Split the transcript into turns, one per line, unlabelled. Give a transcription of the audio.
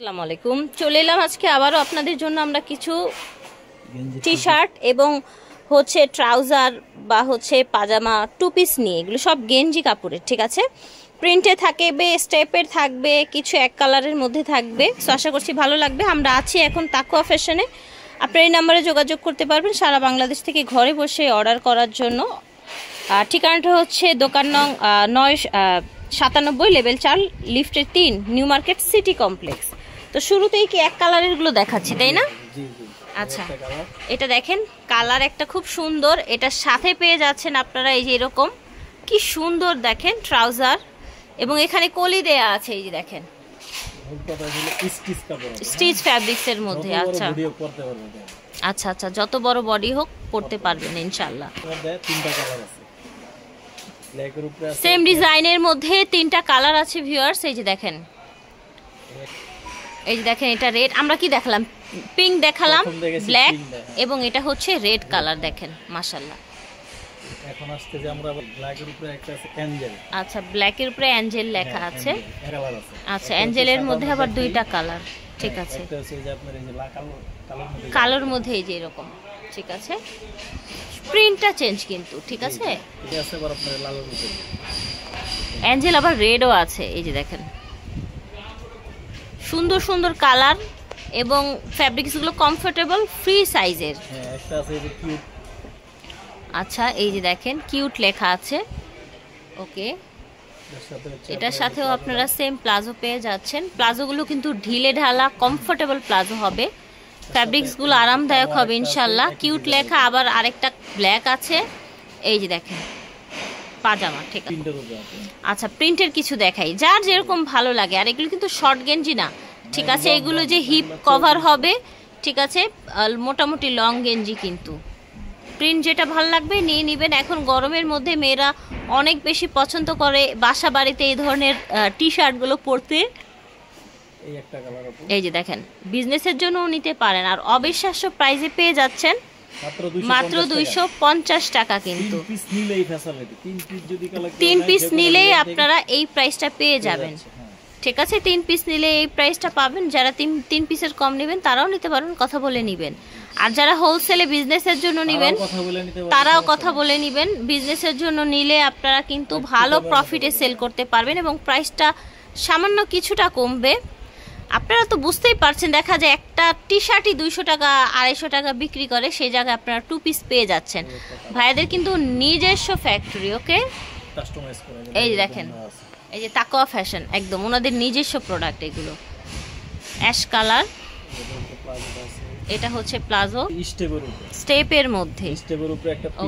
আসসালামু আলাইকুম। চলে এলাম আজকে আবারও আপনাদের জন্য আমরা কিছু টি শার্ট এবং হচ্ছে ট্রাউজার বা হচ্ছে পাজামা টু পিস নিয়ে, এগুলো সব গেঞ্জি কাপড়ের, ঠিক আছে। প্রিন্টে থাকবে, স্টেপের থাকবে, কিছু এক কালারের মধ্যে থাকবে। সো আশা করছি ভালো লাগবে। আমরা আছি এখন তাকুয়া ফ্যাশনে। আপনার এই নাম্বারে যোগাযোগ করতে পারবেন সারা বাংলাদেশ থেকে ঘরে বসে অর্ডার করার জন্য। ঠিকানাটা হচ্ছে দোকান নং 997 লেভেল 4 লিফটের 3 নিউ মার্কেট সিটি কমপ্লেক্স। তো শুরুতেই কি এক কালারের গুলো দেখাচ্ছি, তাই না? আচ্ছা, এটা দেখেন, কালার একটা খুব সুন্দর। এটার সাথে পেয়ে যাচ্ছেন আপনারা এই যে এরকম কি সুন্দর দেখেন ট্রাউজার, এবং এখানে কলি দেয়া আছে, এই যে দেখেন স্টিচ ফ্যাব্রিক্স এর মধ্যে। আচ্ছা আচ্ছা আচ্ছা, যত বড় বডি হোক পড়তে পারবেন ইনশাআল্লাহ। সেম ডিজাইনের মধ্যে 3টা কালার আছে ভিউয়ার্স। এই যে দেখেন, এই যে দেখেন, এটা রেড, আমরা কি দেখালাম, পিঙ্ক দেখালাম, ব্ল্যাক, এবং এটা হচ্ছে রেড কালার। দেখেন মাশাআল্লাহ।
এখন আসছে যে আমরা ব্ল্যাকের উপরে একটা আছে অ্যাঞ্জেল।
আচ্ছা, ব্ল্যাকের উপরে অ্যাঞ্জেল লেখা আছে। আচ্ছা, অ্যাঞ্জেলের মধ্যে আবার 2টা কালার, ঠিক আছে।
একটা হচ্ছে যে আপনার এই যে
কালোর মধ্যে এই যে এরকম, ঠিক আছে। প্রিন্টটা চেঞ্জ কিন্তু, ঠিক আছে।
এটা আছে আবার আপনার লালের উপরে
অ্যাঞ্জেল, আবার রেডও আছে। এই যে দেখেন সুন্দর সুন্দর কালার, এবং ফ্যাব্রিক্সগুলো কমফোর্টেবল, ফ্রি সাইজের।
হ্যাঁ, একটা আছে এই যে কিউট।
আচ্ছা, এই যে দেখেন কিউট লেখা আছে। ওকে, এটার সাথেও আপনারা সেম প্লাজো পেয়ে যাচ্ছেন। প্লাজোগুলো কিন্তু ঢিলে ঢালা কমফোর্টেবল প্লাজো হবে, ফ্যাব্রিক্সগুলো আরামদায়ক হবে ইনশাল্লাহ। কিউট লেখা, আবার আরেকটা ব্ল্যাক আছে। এই যে দেখেন পাজামা, ঠিক আছে। আচ্ছা, প্রিন্টের কিছু দেখাই, যার যেরকম ভালো লাগে। আর এগুলো কিন্তু শর্ট গেঞ্জি না, ঠিক আছে। এগুলো যে হিপ কভার হবে, ঠিক আছে, মোটামুটি লং গেঞ্জি কিন্তু। প্রিন্ট যেটা ভালো লাগবে নিয়ে নেবেন। এখন গরমের মধ্যে মেয়েরা অনেক বেশি পছন্দ করে বাসা বাড়িতে এই ধরনের টি শার্টগুলো পরতে। এই যে দেখেন, বিজনেসের জন্যও নিতে পারেন, আর অবিশ্বাস্য প্রাইসে পেয়ে যাচ্ছেন মাত্র 250 টাকা। কিন্তু 3 পিস নিলেই আপনারা এই প্রাইসটা পেয়ে যাবেন, ঠিক আছে। 3 পিস নিলে এই প্রাইসটা পাবেন। যারা 3 পিসের কম নেবেন তারাও নিতে পারবেন, কথা বলে নেবেন। আর যারা হোলসেলে বিজনেসের জন্য নেবেন তারাও কথা বলে নেবেন। বিজনেসের জন্য নিলে আপনারা কিন্তু ভালো প্রফিটে সেল করতে পারবেন, এবং প্রাইসটা সামান্য কিছুটা কমবে। আপনারা তো বুঝতেই পারছেন, দেখা যায় একটা টি শার্টই 200 টাকা 250 টাকা বিক্রি করে, সেই জায়গায় আপনারা 2 পিস পেয়ে যাচ্ছেন। ভাইদের কিন্তু নিজস্ব ফ্যাক্টরি, ওকে। এই যে দেখেন, এই যে তাকুয়া ফ্যাশন, একদম ওনাদের নিজস্ব প্রোডাক্ট এগুলো। অ্যাশ কালার, এটা হচ্ছে প্লাজো স্টেপের মধ্যে।